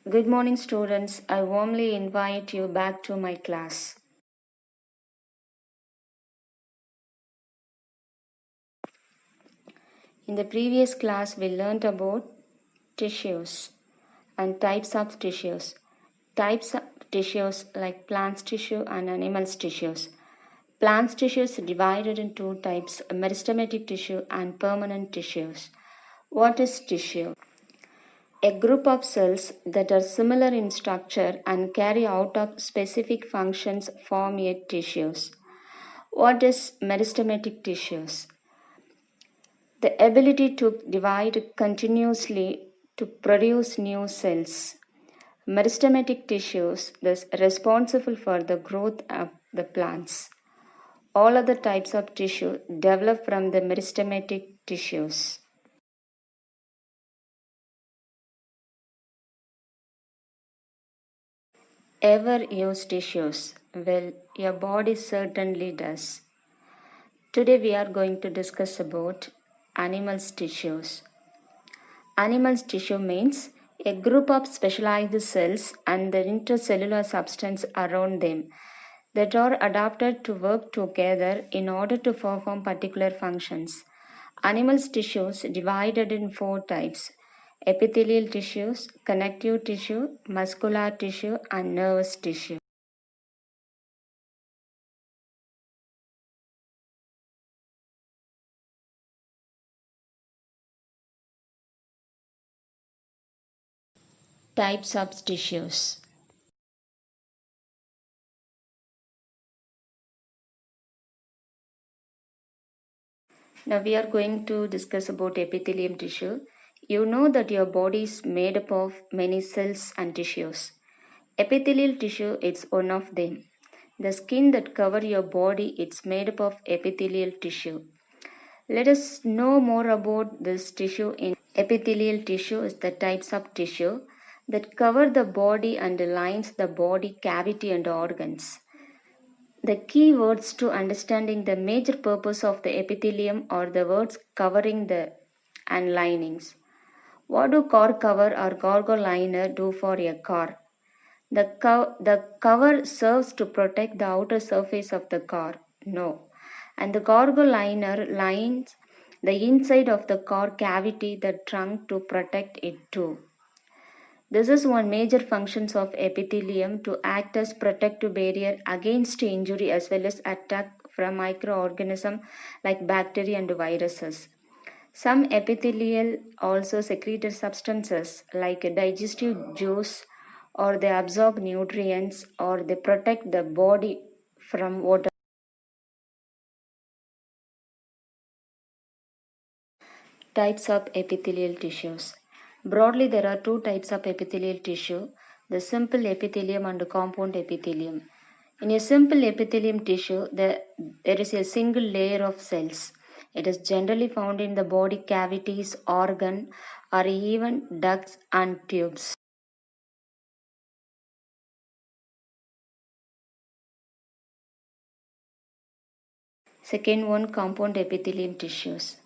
Good morning, students. I warmly invite you back to my class. In the previous class, we learned about tissues and types of tissues. Types of tissues like plants tissue and animals tissues. Plants tissues divided in two types, meristematic tissue and permanent tissues. What is tissue? A group of cells that are similar in structure and carry out of specific functions form a tissues. What is meristematic tissues? The ability to divide continuously to produce new cells. Meristematic tissues thus responsible for the growth of the plants. All other types of tissue develop from the meristematic tissues. Ever use tissues? Well, your body certainly does. Today we are going to discuss about animals' tissues. Animals' tissue means a group of specialized cells and the intercellular substance around them that are adapted to work together in order to perform particular functions. Animals' tissues divided in four types: epithelial tissues, connective tissue, muscular tissue, and nervous tissue. Types of tissues. Now we are going to discuss about epithelium tissue. You know that your body is made up of many cells and tissues. Epithelial tissue is one of them. The skin that covers your body is made up of epithelial tissue. Let us know more about this tissue. In epithelial tissue is the types of tissue that cover the body and lines the body cavity and organs. The key words to understanding the major purpose of the epithelium are the words covering the and linings. What do core cover or cargo liner do for a car? The cover serves to protect the outer surface of the car. No. And the cargo liner lines the inside of the car cavity, the trunk, to protect it too. This is one major functions of epithelium, to act as protective barrier against injury as well as attack from microorganisms like bacteria and viruses. Some epithelial also secrete substances like digestive juice, or they absorb nutrients, or they protect the body from water. Types of epithelial tissues. Broadly, there are two types of epithelial tissue: the simple epithelium and the compound epithelium. In a simple epithelium tissue, there is a single layer of cells. It is generally found in the body cavities, organ, or even ducts and tubes. Second one, compound epithelium tissues.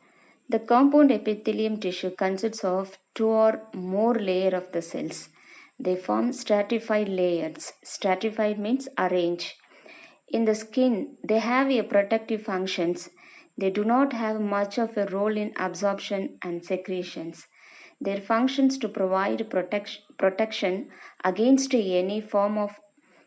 The compound epithelium tissue consists of two or more layers of the cells. They form stratified layers. Stratified means arranged. In the skin, they have a protective functions. They do not have much of a role in absorption and secretions. Their functions to provide protection against any form of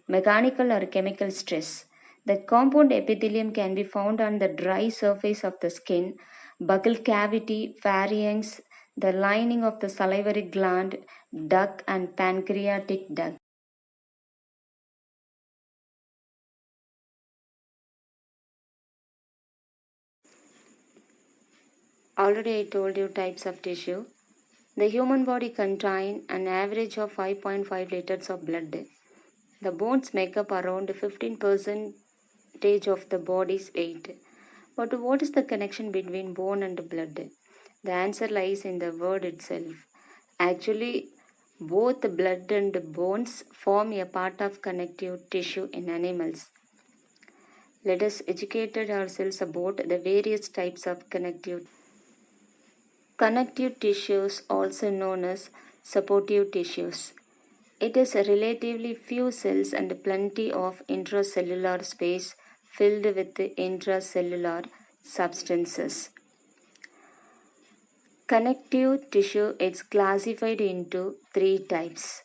mechanical or chemical stress. The compound epithelium can be found on the dry surface of the skin, buccal cavity, pharynx, the lining of the salivary gland, duct, and pancreatic duct. Already I told you types of tissue. The human body contains an average of 5.5 liters of blood. The bones make up around 15% of the body's weight. But what is the connection between bone and blood? The answer lies in the word itself. Actually, both blood and bones form a part of connective tissue in animals. Let us educate ourselves about the various types of connective tissues, also known as supportive tissues. It has relatively few cells and plenty of intracellular space filled with intracellular substances. Connective tissue is classified into three types: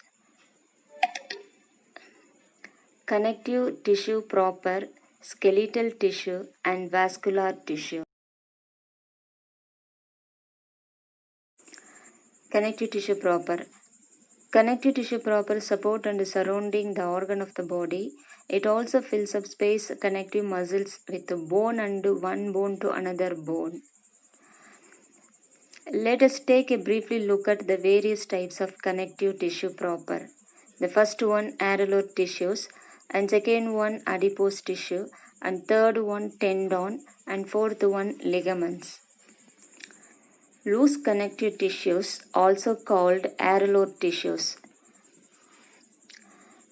connective tissue proper, skeletal tissue, and vascular tissue. Connective tissue proper. Connective tissue proper support and surrounding the organ of the body. It also fills up space connective muscles with bone and one bone to another bone. Let us take a briefly look at the various types of connective tissue proper. The first one areolar tissues, and second one adipose tissue, and third one tendon, and fourth one ligaments. Loose connective tissues, also called areolar tissues,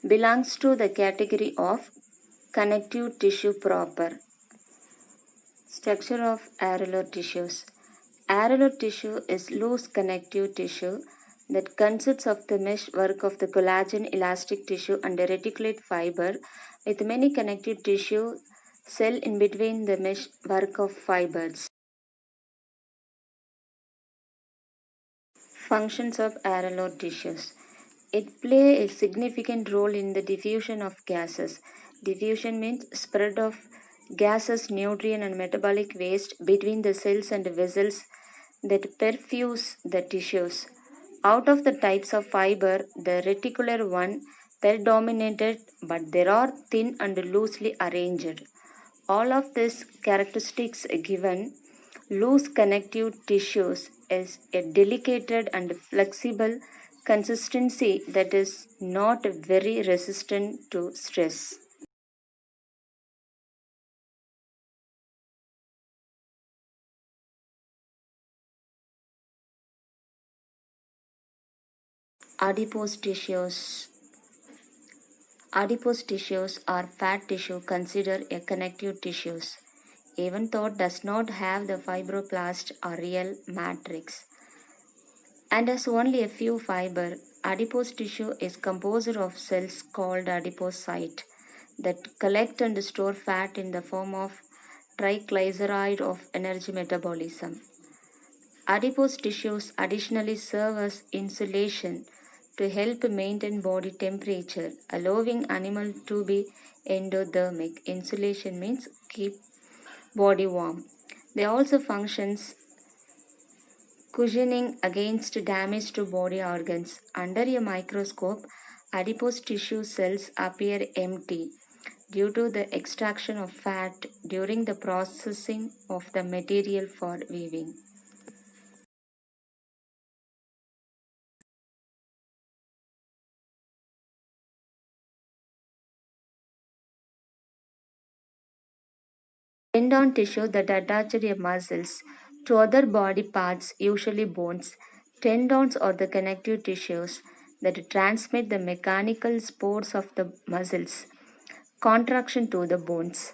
belongs to the category of connective tissue proper. Structure of areolar tissues. Areolar tissue is loose connective tissue that consists of the mesh work of the collagen elastic tissue and the reticulate fiber with many connective tissue cell in between the mesh work of fibers. Functions of areolar tissues. It plays a significant role in the diffusion of gases. Diffusion means spread of gases, nutrient and metabolic waste between the cells and vessels that perfuse the tissues. Out of the types of fiber, the reticular one predominated, but there are thin and loosely arranged. All of these characteristics given loose connective tissues is a delicate and flexible consistency that is not very resistant to stress. Adipose tissues. Adipose tissues are fat tissue considered a connective tissues, even though it does not have the fibroblast or real matrix, and has only a few fiber. Adipose tissue is composed of cells called adipocyte that collect and store fat in the form of triglyceride of energy metabolism. Adipose tissues additionally serve as insulation to help maintain body temperature, allowing animal to be endothermic. Insulation means keep body warm. They also functions cushioning against damage to body organs. Under a microscope, adipose tissue cells appear empty due to the extraction of fat during the processing of the material for weaving. Tendon tissue that attach your muscles to other body parts, usually bones. Tendons are the connective tissues that transmit the mechanical sports of the muscles contraction to the bones.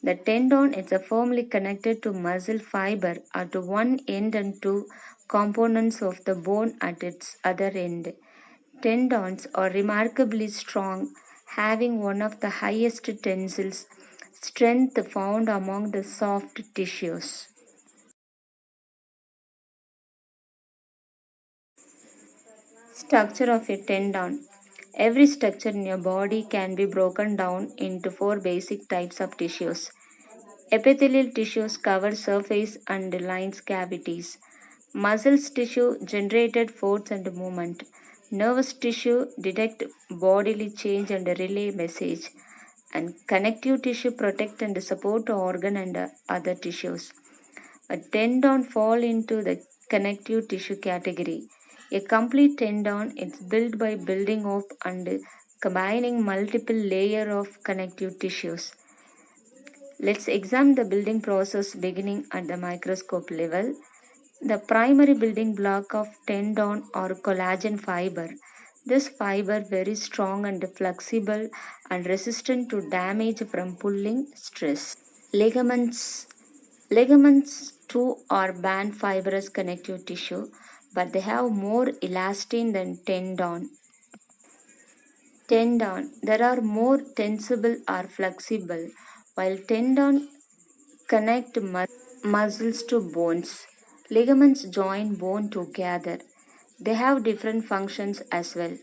The tendon is firmly connected to muscle fiber at one end and to components of the bone at its other end. Tendons are remarkably strong, having one of the highest tensile strength found among the soft tissues. Structure of a tendon. Every structure in your body can be broken down into four basic types of tissues. Epithelial tissues cover surface and lines cavities. Muscles tissue generated force and movement. Nervous tissue detect bodily change and relay message. And connective tissue protect and support organ and other tissues. A tendon fall into the connective tissue category. A complete tendon is built by building up and combining multiple layers of connective tissues. Let's examine the building process beginning at the microscope level. The primary building block of tendon or collagen fiber. This fiber very strong and flexible and resistant to damage from pulling stress. Ligaments. Ligaments too are band fibrous connective tissue, but they have more elastin than tendon. Tendon. There are more tensible or flexible, while tendon connect muscles to bones. Ligaments join bone together. They have different functions as well.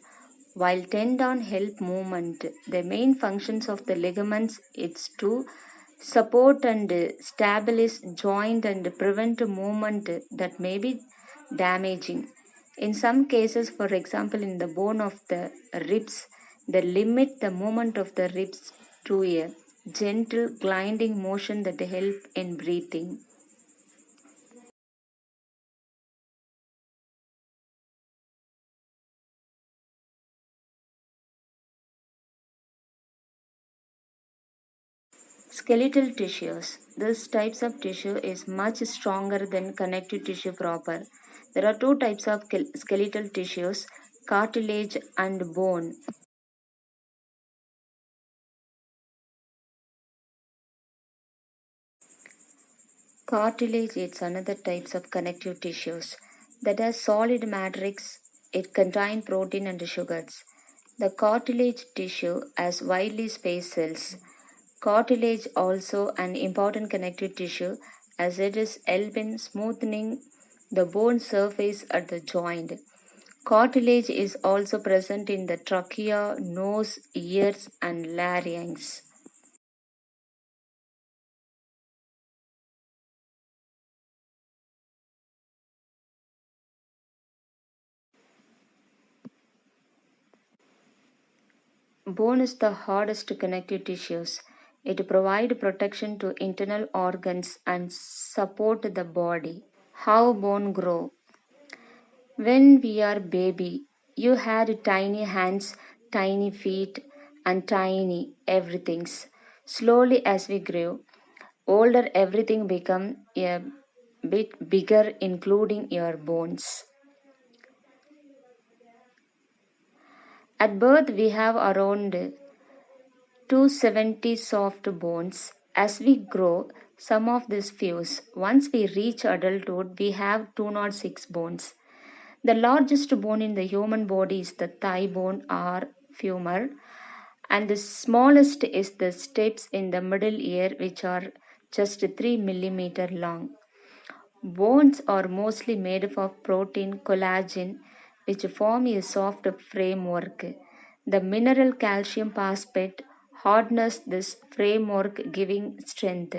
While tendon help movement, the main functions of the ligaments is to support and stabilize joint and prevent movement that may be damaging. In some cases, for example, in the bone of the ribs, they limit the movement of the ribs to a gentle gliding motion that help in breathing. Skeletal tissues. This types of tissue is much stronger than connective tissue proper. There are two types of skeletal tissues, cartilage and bone. Cartilage is another types of connective tissues that has solid matrix. It contains protein and sugars. The cartilage tissue has widely spaced cells. Cartilage also an important connective tissue as it is help in smoothing the bone surface at the joint. Cartilage is also present in the trachea, nose, ears and larynx. Bone is the hardest connective tissues. It provides protection to internal organs and support the body. How bone grow? When we are baby, you had tiny hands, tiny feet, and tiny everythings. Slowly as we grew older, everything become a bit bigger, including your bones. At birth, we have around 270 soft bones. As we grow, some of these fuse. Once we reach adulthood, we have 206 bones. The largest bone in the human body is the thigh bone or femur, and the smallest is the steps in the middle ear, which are just 3 millimeter long. Bones are mostly made up of protein collagen, which form a soft framework. The mineral calcium phosphate hardness this framework, giving strength.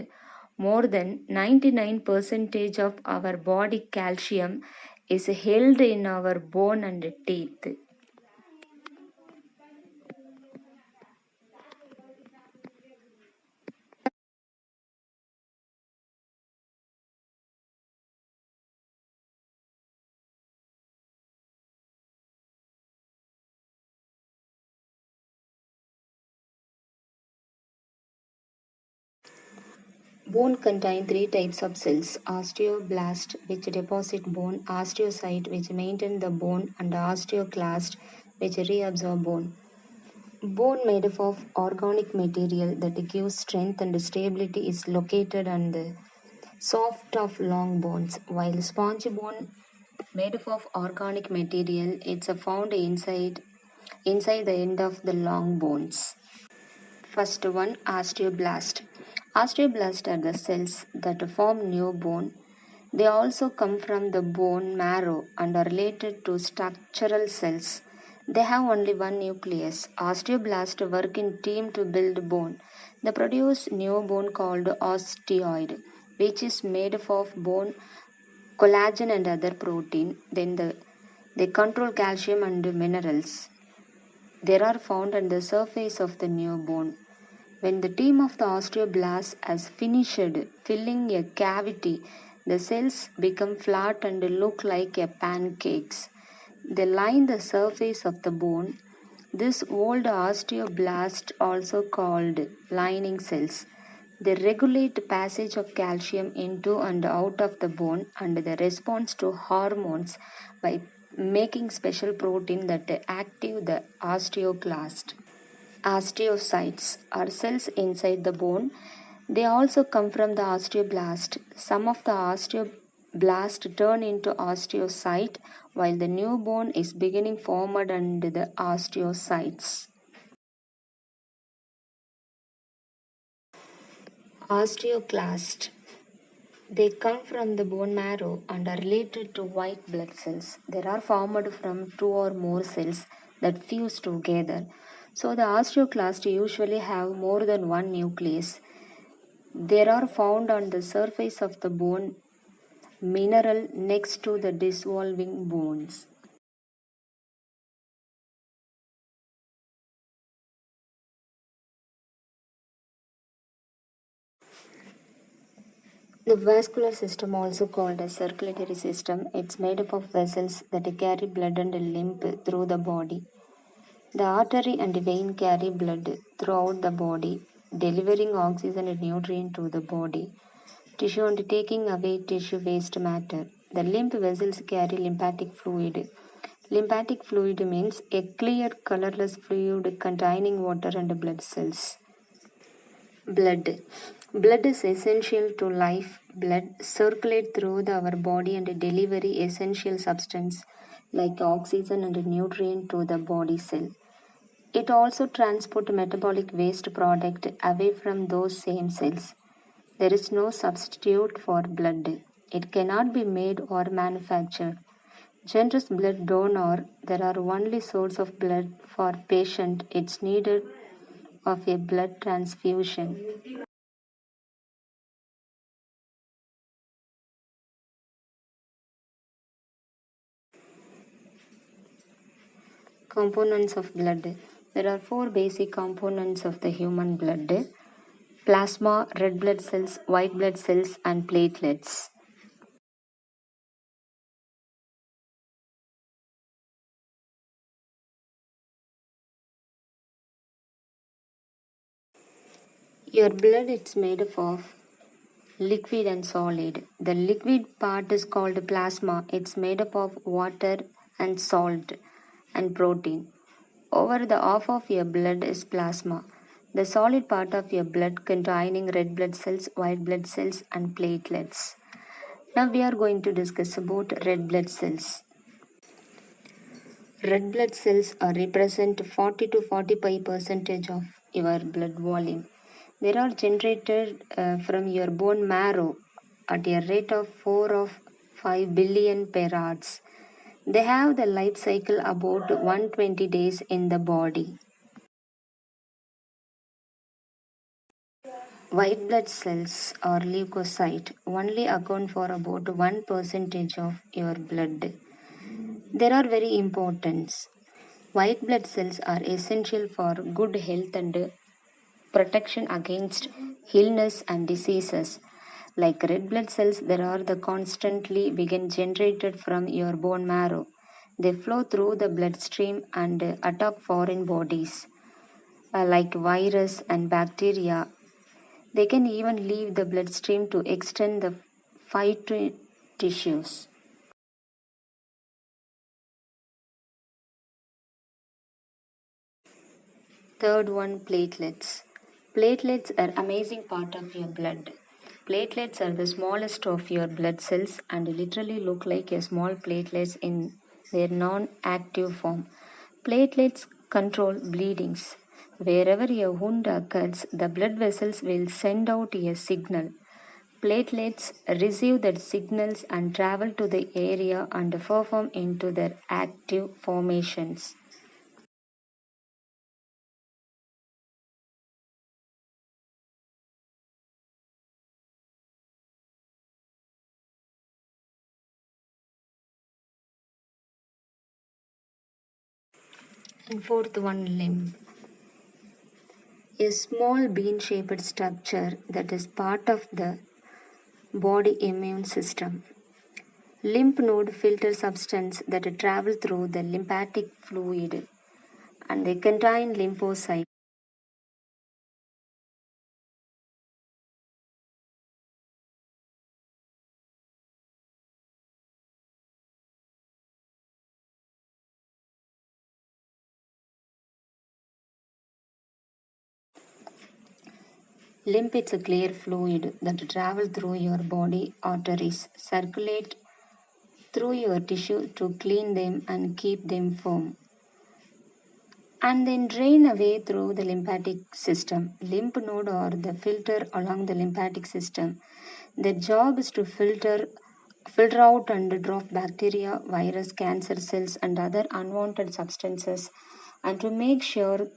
More than 99% of our body calcium is held in our bone and teeth. Bone contain three types of cells: osteoblast, which deposit bone; osteocyte, which maintain the bone; and osteoclast, which reabsorb bone. Bone made up of organic material that gives strength and stability is located on the soft of long bones, while spongy bone made up of organic material it's found inside the end of the long bones. First one, osteoblast. Osteoblasts are the cells that form new bone. They also come from the bone marrow and are related to structural cells. They have only one nucleus. Osteoblasts work in team to build bone. They produce new bone called osteoid, which is made up of bone, collagen and other protein. They control calcium and minerals. They are found on the surface of the new bone. When the team of the osteoblasts has finished filling a cavity, the cells become flat and look like a pancakes. They line the surface of the bone. This old osteoblast, also called lining cells, they regulate passage of calcium into and out of the bone and the response to hormones by making special protein that active the osteoclast. Osteocytes are cells inside the bone. They also come from the osteoblast. Some of the osteoblast turn into osteocyte while the new bone is beginning formed under the osteocytes. Osteoclast. They come from the bone marrow and are related to white blood cells. They are formed from two or more cells that fuse together. So the osteoclast usually have more than one nucleus. They are found on the surface of the bone mineral next to the dissolving bones. The vascular system, also called a circulatory system, it's made up of vessels that carry blood and lymph through the body. The artery and vein carry blood throughout the body, delivering oxygen and nutrient to the body tissue and taking away tissue waste matter. The lymph vessels carry lymphatic fluid. Lymphatic fluid means a clear colorless fluid containing water and blood cells. Blood. Blood is essential to life. Blood circulates through our body and deliver essential substance like oxygen and nutrient to the body cell. It also transports metabolic waste product away from those same cells. There is no substitute for blood. It cannot be made or manufactured. Generous blood donor, there are only source of blood for patient it's needed of a blood transfusion. Components of blood. There are four basic components of the human blood: plasma, red blood cells, white blood cells, and platelets. Your blood is made up of liquid and solid. The liquid part is called plasma. It's made up of water and salt and protein. Over the half of your blood is plasma. The solid part of your blood containing red blood cells, white blood cells and platelets. Now we are going to discuss about red blood cells. Red blood cells represent 40 to 45 percentage of your blood volume. They are generated from your bone marrow at a rate of 4 of 5 billion per hour. They have the life cycle about 120 days in the body. White blood cells or leukocyte only account for about 1 percentage of your blood. They are very important. White blood cells are essential for good health and protection against illness and diseases. Like red blood cells, there are the constantly being generated from your bone marrow. They flow through the bloodstream and attack foreign bodies like virus and bacteria. They can even leave the bloodstream to extend the fight to tissues. Third one, platelets. Platelets are amazing part of your blood. Platelets are the smallest of your blood cells and literally look like a small platelets in their non-active form. Platelets control bleedings. Wherever a wound occurs, the blood vessels will send out a signal. Platelets receive that signals and travel to the area and perform into their active formations. And fourth one, limb. A small bean-shaped structure that is part of the body immune system. Lymph node filter substance that travel through the lymphatic fluid and they contain lymphocytes. Lymph is a clear fluid that travel through your body arteries, circulate through your tissue to clean them and keep them firm. and then drain away through the lymphatic system. Lymph node or the filter along the lymphatic system. Their job is to filter out and drop bacteria, virus, cancer cells, and other unwanted substances, and to make sure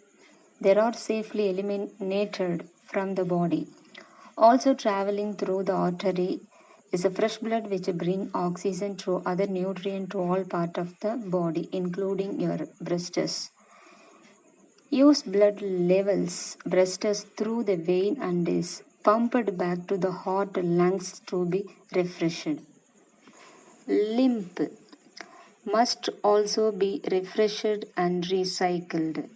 they are safely eliminated from the body. Also traveling through the artery is a fresh blood which bring oxygen through other nutrient to all part of the body, including your breasts. Use blood levels breasts through the vein and is pumped back to the heart lungs to be refreshed. Lymph must also be refreshed and recycled.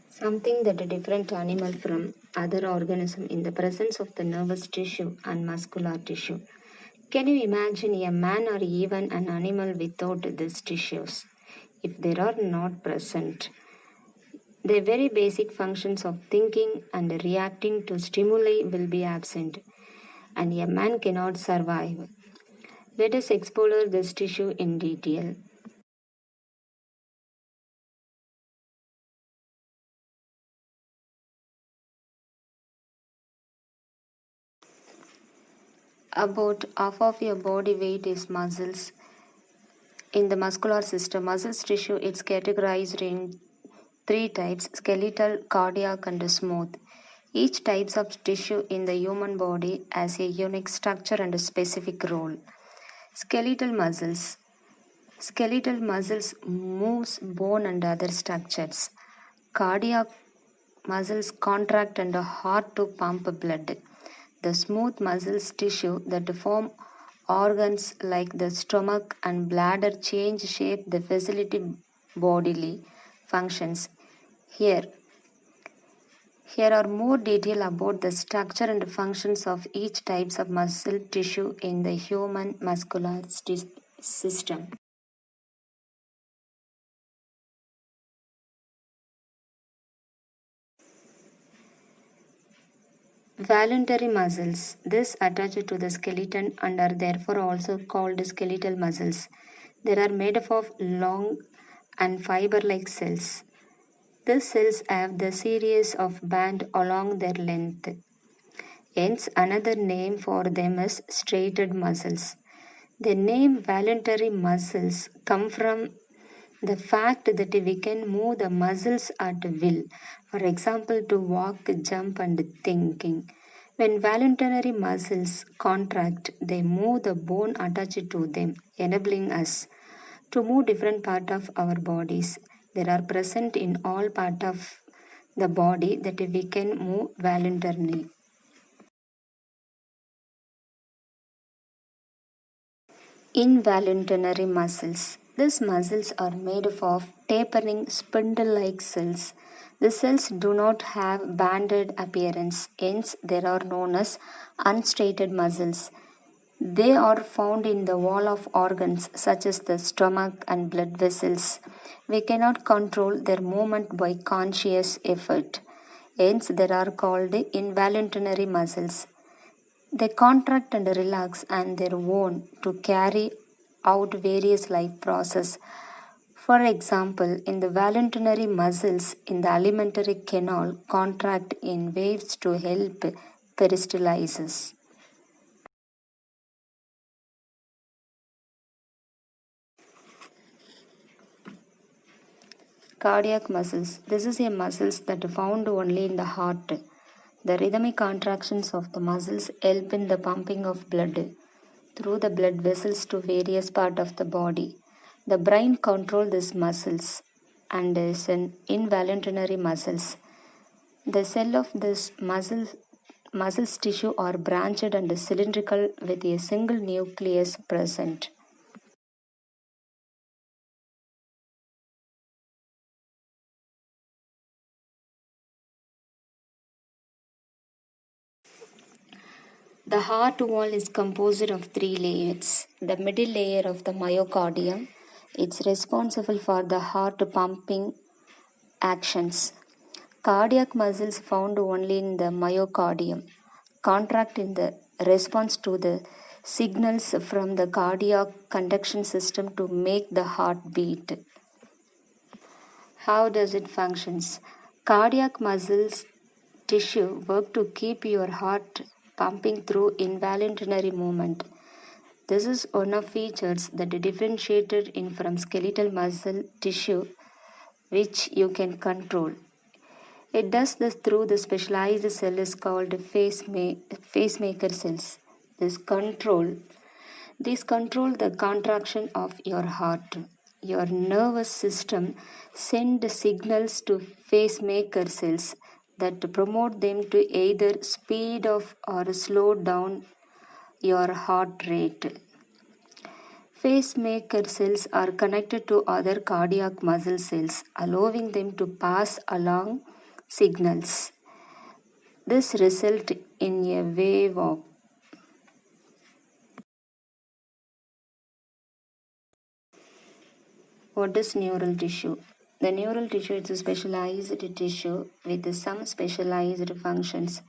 Something that a different animal from other organism in the presence of the nervous tissue and muscular tissue. Can you imagine a man or even an animal without these tissues? If they are not present, the very basic functions of thinking and reacting to stimuli will be absent, and a man cannot survive. Let us explore this tissue in detail. About half of your body weight is muscles. In the muscular system, muscles tissue is categorized in three types: skeletal, cardiac, and smooth. Each type of tissue in the human body has a unique structure and a specific role. Skeletal muscles. Skeletal muscles moves bone and other structures. Cardiac muscles contract and heart to pump blood. The smooth muscles tissue that form organs like the stomach and bladder change shape the facility bodily functions. Here, here are more detail about the structure and functions of each types of muscle tissue in the human muscular system. Voluntary muscles. This attach to the skeleton and are therefore also called skeletal muscles. They are made up of long and fiber-like cells. These cells have the series of band along their length. Hence, another name for them is striated muscles. The name voluntary muscles come from the fact that we can move the muscles at will, for example, to walk, jump, and thinking. When voluntary muscles contract, they move the bone attached to them, enabling us to move different part of our bodies. They are present in all part of the body that we can move voluntarily. Involuntary muscles. These muscles are made up of tapering spindle like cells. The cells do not have banded appearance, hence, they are known as unstriated muscles. They are found in the wall of organs such as the stomach and blood vessels. We cannot control their movement by conscious effort. Hence, they are called involuntary muscles. They contract and relax on their own to carry out various life processes. For example, in the voluntary muscles in the alimentary canal contract in waves to help peristalsis. Cardiac muscles. This is a muscles that are found only in the heart. The rhythmic contractions of the muscles help in the pumping of blood through the blood vessels to various parts of the body. The brain controls these muscles and is an involuntary muscles. The cell of this muscles tissue are branched and cylindrical with a single nucleus present. The heart wall is composed of three layers. The middle layer of the myocardium is responsible for the heart pumping actions. Cardiac muscles found only in the myocardium contract in the response to the signals from the cardiac conduction system to make the heart beat. How does it functions? Cardiac muscles tissue work to keep your heart pumping through involuntary movement. This is one of features that differentiated in from skeletal muscle tissue which you can control. It does this through the specialized cell is called pacemaker cells. This control these control the contraction of your heart. Your nervous system sends signals to pacemaker cells that promote them to either speed up or slow down your heart rate. Pacemaker cells are connected to other cardiac muscle cells, allowing them to pass along signals. This results in a wave of what is neural tissue? The neural tissue is a specialized tissue with some specialized functions.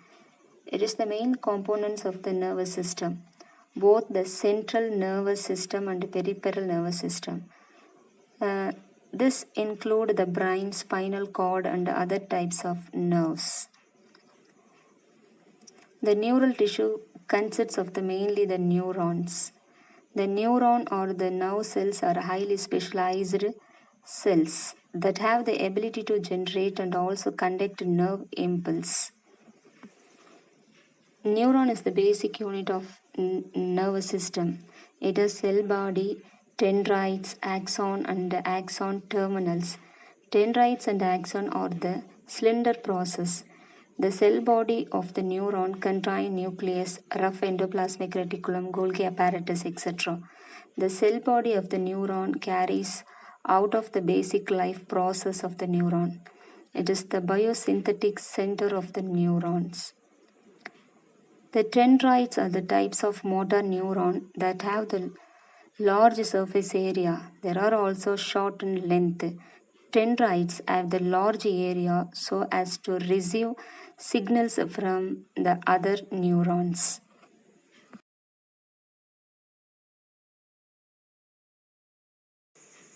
It is the main components of the nervous system, both the central nervous system and peripheral nervous system. Uh, this include the brain, spinal cord, and other types of nerves. The neural tissue consists of mainly the neurons. The neuron or the nerve cells are highly specialized cells that have the ability to generate and also conduct nerve impulse. Neuron is the basic unit of nervous system. It has cell body, dendrites, axon and axon terminals. Dendrites and axon are the slender process. The cell body of the neuron contain nucleus, rough endoplasmic reticulum, Golgi apparatus, etc. The cell body of the neuron carries out of the basic life process of the neuron. It is the biosynthetic center of the neurons. The dendrites are the types of motor neuron that have the large surface area. There are also short in length. Dendrites have the large area so as to receive signals from the other neurons.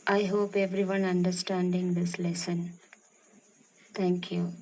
I hope everyone understanding this lesson. Thank you.